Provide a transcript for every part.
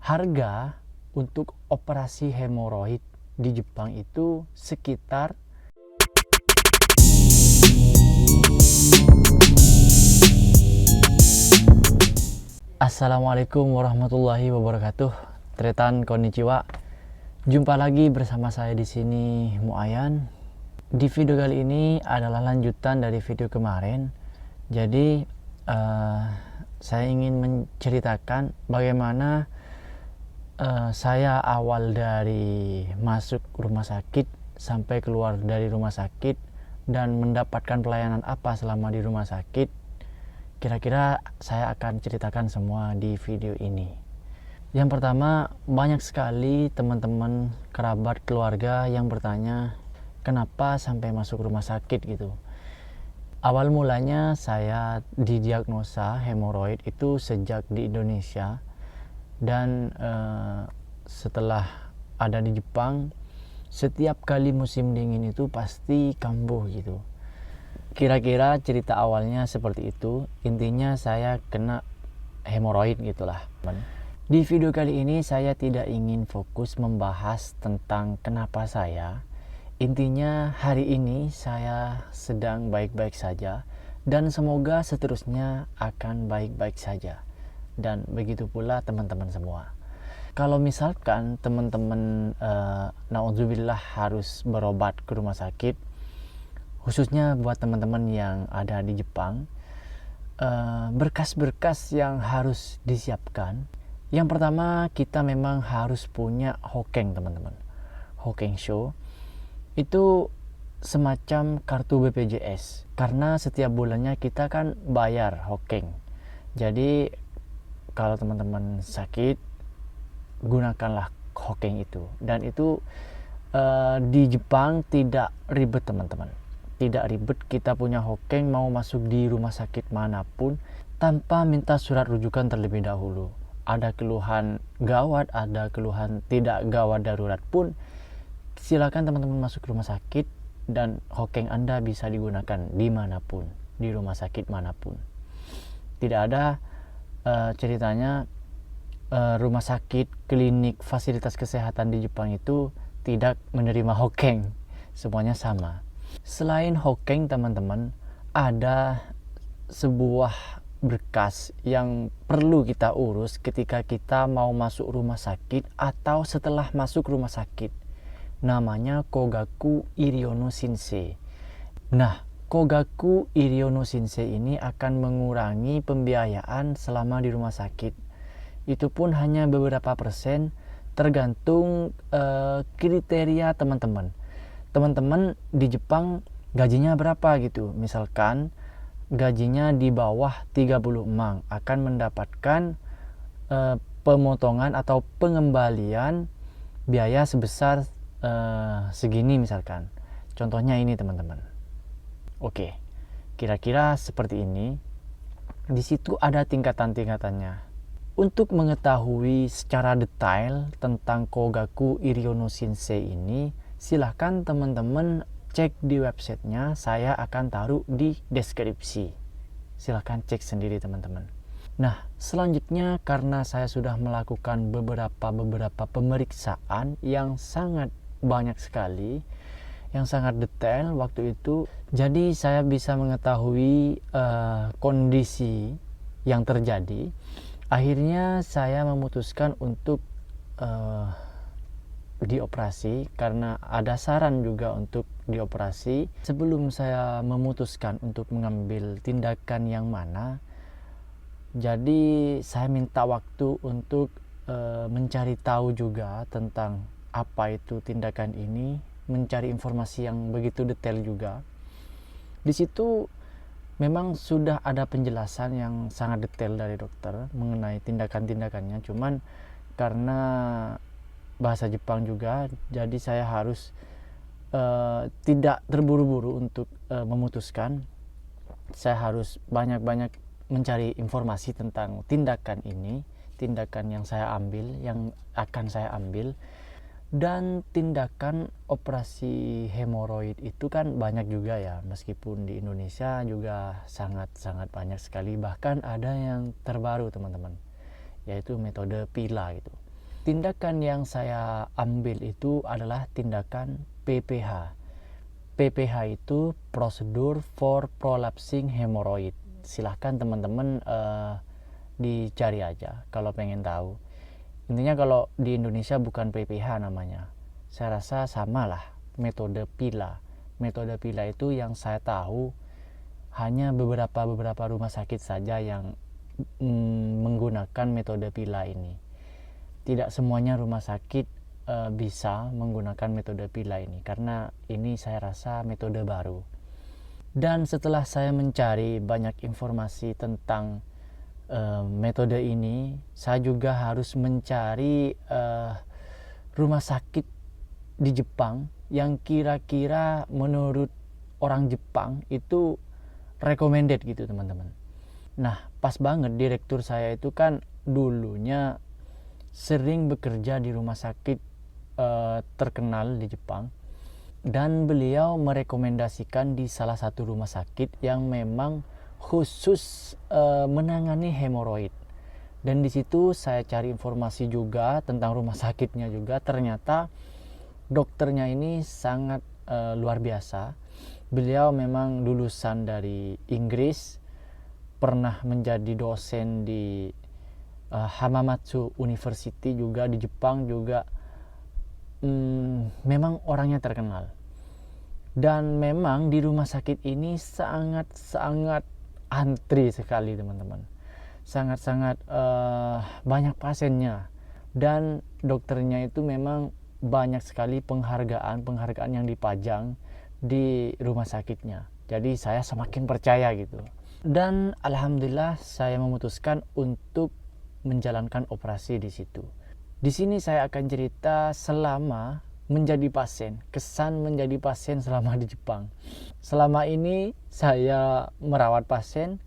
Harga untuk operasi hemoroid di Jepang itu sekitar Assalamualaikum warahmatullahi wabarakatuh. Tretan konnichiwa. Jumpa lagi bersama saya di sini Muayan. Di video kali ini adalah lanjutan dari video kemarin. Jadi saya ingin menceritakan bagaimana saya awal dari masuk rumah sakit sampai keluar dari rumah sakit dan mendapatkan pelayanan apa selama di rumah sakit. Kira-kira saya akan ceritakan semua di video ini. Yang pertama, banyak sekali teman-teman, kerabat, keluarga yang bertanya kenapa sampai masuk rumah sakit gitu. Awal mulanya saya didiagnosa hemoroid itu sejak di Indonesia. Dan setelah ada di Jepang, setiap kali musim dingin itu pasti kambuh gitu. Kira-kira cerita awalnya seperti itu. Intinya saya kena hemoroid gitulah. Di video kali ini saya tidak ingin fokus membahas tentang kenapa saya. Intinya hari ini saya sedang baik-baik saja dan semoga seterusnya akan baik-baik saja. Dan begitu pula teman-teman semua. Kalau misalkan teman-teman naudzubillah harus berobat ke rumah sakit, khususnya buat teman-teman yang ada di Jepang, berkas-berkas yang harus disiapkan. Yang pertama, kita memang harus punya hokeng, teman-teman. Hokensho itu semacam kartu BPJS, karena setiap bulannya kita kan bayar hokeng. Jadi kalau teman-teman sakit, gunakanlah hokeng itu. Dan itu di Jepang tidak ribet, teman-teman. Tidak ribet, kita punya hokeng mau masuk di rumah sakit manapun tanpa minta surat rujukan terlebih dahulu. Ada keluhan gawat, ada keluhan tidak gawat darurat pun, silakan teman-teman masuk ke rumah sakit dan hokeng Anda bisa digunakan dimanapun, di rumah sakit manapun. Tidak ada ceritanya rumah sakit, klinik, fasilitas kesehatan di Jepang itu tidak menerima hokeng. Semuanya sama. Selain hokeng, teman-teman, ada sebuah berkas yang perlu kita urus ketika kita mau masuk rumah sakit atau setelah masuk rumah sakit. Namanya Kogaku Iryono Shinsei. Nah, Kogaku Iryono Shinsei ini akan mengurangi pembiayaan selama di rumah sakit. Itu pun hanya beberapa persen, tergantung kriteria teman-teman. Teman-teman di Jepang gajinya berapa gitu. Misalkan gajinya di bawah 30 emang akan mendapatkan pemotongan atau pengembalian biaya sebesar segini misalkan. Contohnya ini, teman-teman. Oke, kira-kira seperti ini. Di situ ada tingkatan-tingkatannya. Untuk mengetahui secara detail tentang Kogaku Iryono Shinsei ini, silahkan teman-teman cek di websitenya. Saya akan taruh di deskripsi. Silahkan cek sendiri, teman-teman. Nah, selanjutnya karena saya sudah melakukan beberapa pemeriksaan yang sangat banyak sekali, yang sangat detail waktu itu, jadi saya bisa mengetahui kondisi yang terjadi. Akhirnya saya memutuskan untuk dioperasi karena ada saran juga untuk dioperasi. Sebelum saya memutuskan untuk mengambil tindakan yang mana, jadi saya minta waktu untuk mencari tahu juga tentang apa itu tindakan ini, mencari informasi yang begitu detail juga. Di situ memang sudah ada penjelasan yang sangat detail dari dokter mengenai tindakan-tindakannya, cuman karena bahasa Jepang juga, jadi saya harus tidak terburu-buru untuk memutuskan. Saya harus banyak-banyak mencari informasi tentang tindakan ini, tindakan yang saya ambil, yang akan saya ambil. Dan tindakan operasi hemoroid itu kan banyak juga ya, meskipun di Indonesia juga sangat-sangat banyak sekali. Bahkan ada yang terbaru, teman-teman, yaitu metode PILA gitu. tindakan yang saya ambil itu adalah tindakan PPH. PPH itu prosedur for prolapsing hemorrhoid. Silahkan teman-teman dicari aja kalau pengen tahu. Intinya kalau di Indonesia bukan PPH namanya. Saya rasa samalah metode PILA. Metode PILA itu yang saya tahu hanya beberapa rumah sakit saja yang menggunakan metode PILA ini. Tidak semuanya rumah sakit bisa menggunakan metode PILA ini karena ini saya rasa metode baru. Dan setelah saya mencari banyak informasi tentang metode ini, saya juga harus mencari rumah sakit di Jepang yang kira-kira menurut orang Jepang itu recommended gitu teman-teman. Nah, pas banget direktur saya itu kan dulunya sering bekerja di rumah sakit terkenal di Jepang, dan beliau merekomendasikan di salah satu rumah sakit yang memang khusus menangani hemoroid. Dan di situ saya cari informasi juga tentang rumah sakitnya juga. Ternyata dokternya ini sangat luar biasa. Beliau memang lulusan dari Inggris, pernah menjadi dosen di Hamamatsu University juga di Jepang juga. Memang orangnya terkenal. Dan memang di rumah sakit ini sangat antri sekali teman-teman. Sangat banyak pasiennya. Dan dokternya itu memang banyak sekali penghargaan yang dipajang di rumah sakitnya. Jadi saya semakin percaya gitu. Dan alhamdulillah saya memutuskan untuk menjalankan operasi di situ. Di sini saya akan cerita selama menjadi pasien, kesan menjadi pasien selama di Jepang. Selama ini saya merawat pasien,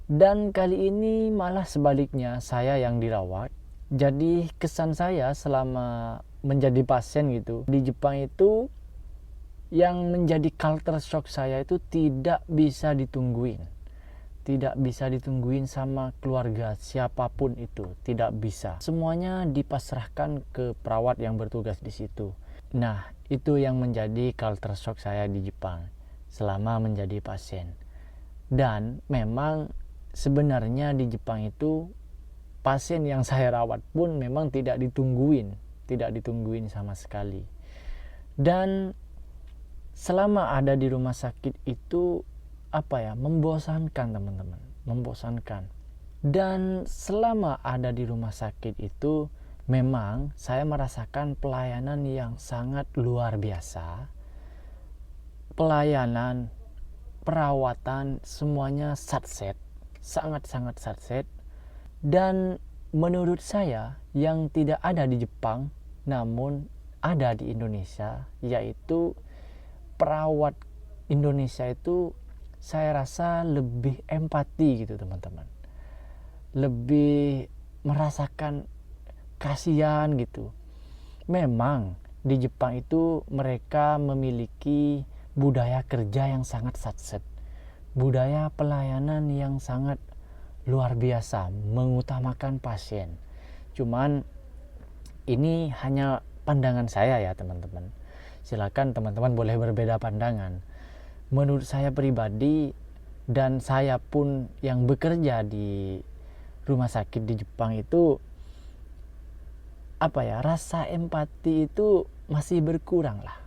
dan kali ini malah sebaliknya saya yang dirawat. Jadi kesan saya selama menjadi pasien gitu di Jepang itu, yang menjadi culture shock saya itu tidak bisa ditungguin sama keluarga siapapun itu, tidak bisa. Semuanya dipasrahkan ke perawat yang bertugas di situ. Nah, itu yang menjadi culture shock saya di Jepang selama menjadi pasien. Dan memang sebenarnya di Jepang itu pasien yang saya rawat pun memang tidak ditungguin sama sekali. Dan selama ada di rumah sakit itu membosankan teman-teman, membosankan. Dan selama ada di rumah sakit itu memang saya merasakan pelayanan yang sangat luar biasa. Pelayanan, perawatan semuanya satset, sangat satset. Dan menurut saya yang tidak ada di Jepang namun ada di Indonesia, yaitu perawat Indonesia itu saya rasa lebih empati gitu teman-teman, lebih merasakan kasihan gitu. Memang di Jepang itu mereka memiliki budaya kerja yang sangat satset, budaya pelayanan yang sangat luar biasa, mengutamakan pasien. Cuman ini hanya pandangan saya ya teman-teman, silakan teman-teman boleh berbeda pandangan. Menurut saya pribadi, dan saya pun yang bekerja di rumah sakit di Jepang itu, rasa empati itu masih berkurang lah.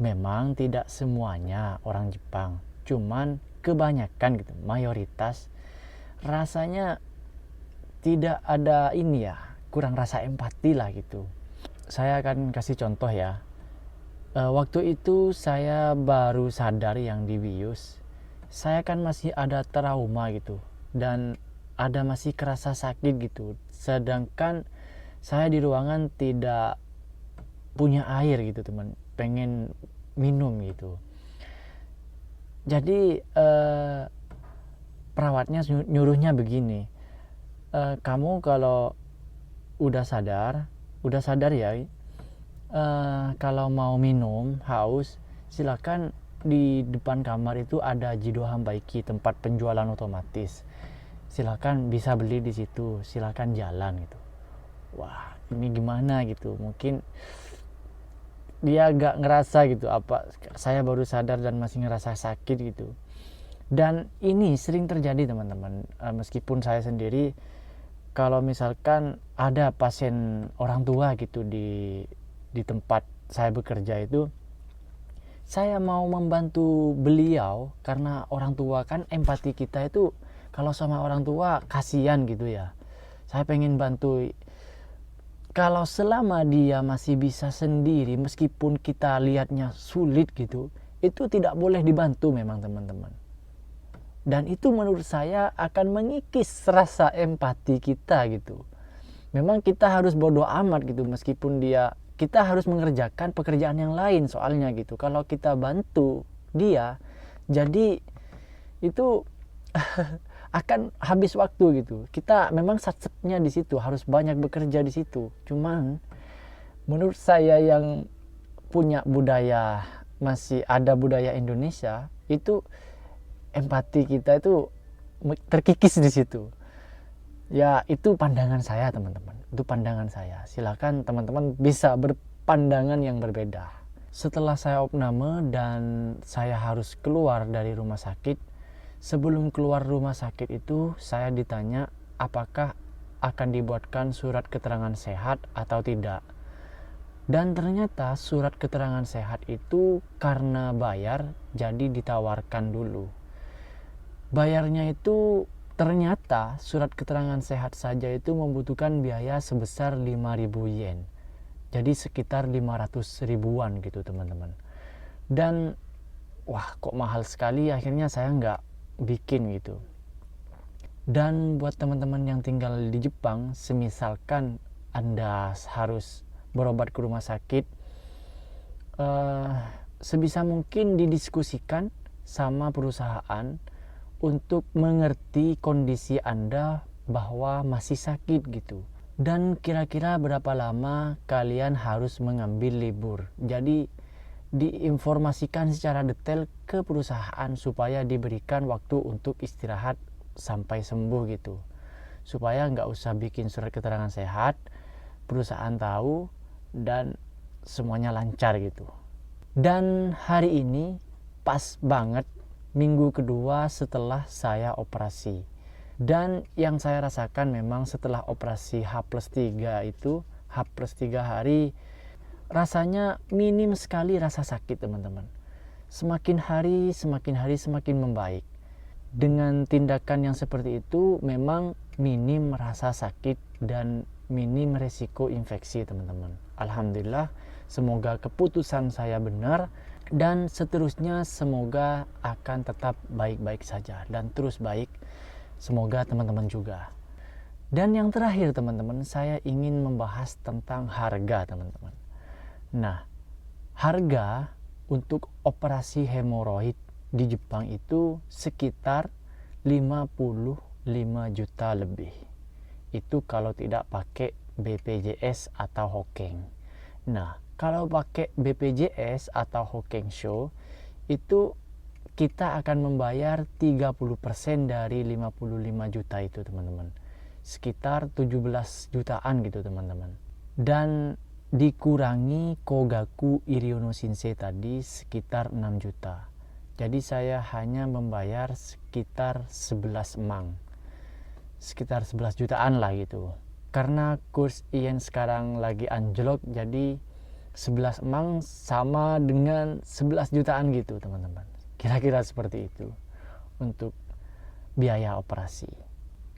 Memang tidak semuanya orang Jepang, cuman kebanyakan gitu, mayoritas rasanya tidak ada kurang rasa empati lah gitu. Saya akan kasih contoh ya. Waktu itu saya baru sadar yang dibius, saya kan masih ada trauma gitu, dan ada masih kerasa sakit gitu. Sedangkan saya di ruangan tidak punya air gitu teman, pengen minum gitu. Jadi perawatnya nyuruhnya begini, kamu kalau udah sadar ya, kalau mau minum haus, silakan di depan kamar itu ada Jido Hambaiki, tempat penjualan otomatis. Silakan bisa beli di situ, silakan jalan gitu. Wah, ini gimana gitu, mungkin dia gak ngerasa gitu apa saya baru sadar dan masih ngerasa sakit gitu. Dan ini sering terjadi teman-teman, meskipun saya sendiri kalau misalkan ada pasien orang tua gitu di tempat saya bekerja itu, saya mau membantu beliau karena orang tua kan, empati kita itu kalau sama orang tua kasihan gitu ya, saya pengen bantu. Kalau selama dia masih bisa sendiri, meskipun kita lihatnya sulit gitu, itu tidak boleh dibantu memang teman-teman. Dan itu menurut saya akan mengikis rasa empati kita gitu. Memang kita harus bodo amat gitu, meskipun kita harus mengerjakan pekerjaan yang lain soalnya gitu. Kalau kita bantu dia, jadi itu akan habis waktu gitu. Kita memang satsetnya di situ, harus banyak bekerja di situ. Cuman menurut saya yang punya budaya, masih ada budaya Indonesia, itu empati kita itu terkikis di situ. Ya itu pandangan saya teman-teman. Itu pandangan saya. Silakan teman-teman bisa berpandangan yang berbeda. Setelah saya opname dan saya harus keluar dari rumah sakit, sebelum keluar rumah sakit itu saya ditanya apakah akan dibuatkan surat keterangan sehat atau tidak. Dan ternyata surat keterangan sehat itu karena bayar, jadi ditawarkan dulu. Bayarnya itu ternyata surat keterangan sehat saja itu membutuhkan biaya sebesar 5.000 yen. Jadi sekitar 500 ribuan gitu teman-teman. Dan wah kok mahal sekali, akhirnya saya nggak bikin gitu. Dan buat teman-teman yang tinggal di Jepang, semisalkan Anda harus berobat ke rumah sakit, sebisa mungkin didiskusikan sama perusahaan untuk mengerti kondisi Anda bahwa masih sakit gitu. Dan kira-kira berapa lama kalian harus mengambil libur. Jadi diinformasikan secara detail ke perusahaan supaya diberikan waktu untuk istirahat sampai sembuh gitu, supaya nggak usah bikin surat keterangan sehat, perusahaan tahu dan semuanya lancar gitu. Dan hari ini pas banget minggu kedua setelah saya operasi, dan yang saya rasakan memang setelah operasi H+3 itu, H+3 hari, rasanya minim sekali rasa sakit teman-teman. Semakin hari semakin membaik. Dengan tindakan yang seperti itu memang minim rasa sakit dan minim resiko infeksi teman-teman. Alhamdulillah, semoga keputusan saya benar dan seterusnya semoga akan tetap baik-baik saja dan terus baik. Semoga teman-teman juga. Dan yang terakhir teman-teman, saya ingin membahas tentang harga teman-teman. Nah, harga untuk operasi hemoroid di Jepang itu sekitar 55 juta lebih. Itu kalau tidak pakai BPJS atau Hokeng. Nah, kalau pakai BPJS atau Hokensho itu kita akan membayar 30% dari 55 juta itu teman-teman. Sekitar 17 jutaan gitu teman-teman. Dan dikurangi Kogaku Iriono Shinsei tadi sekitar 6 juta. Jadi saya hanya membayar sekitar 11 emang. Sekitar 11 jutaan lah gitu. Karena kurs yen sekarang lagi anjlok, jadi 11 emang sama dengan 11 jutaan gitu teman-teman. Kira-kira seperti itu untuk biaya operasi.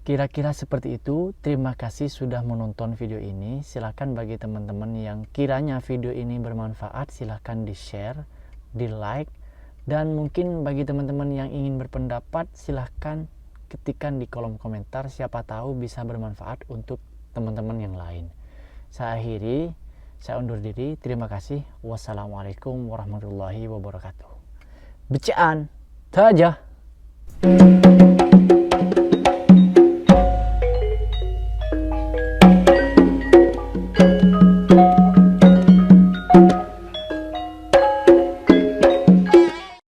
Kira-kira seperti itu. Terima kasih sudah menonton video ini. Silakan bagi teman-teman yang kiranya video ini bermanfaat, silakan di-share, di-like, dan mungkin bagi teman-teman yang ingin berpendapat silakan ketikkan di kolom komentar, siapa tahu bisa bermanfaat untuk teman-teman yang lain. Saya akhiri, saya undur diri. Terima kasih. Wassalamualaikum warahmatullahi wabarakatuh. Becaan, tajah.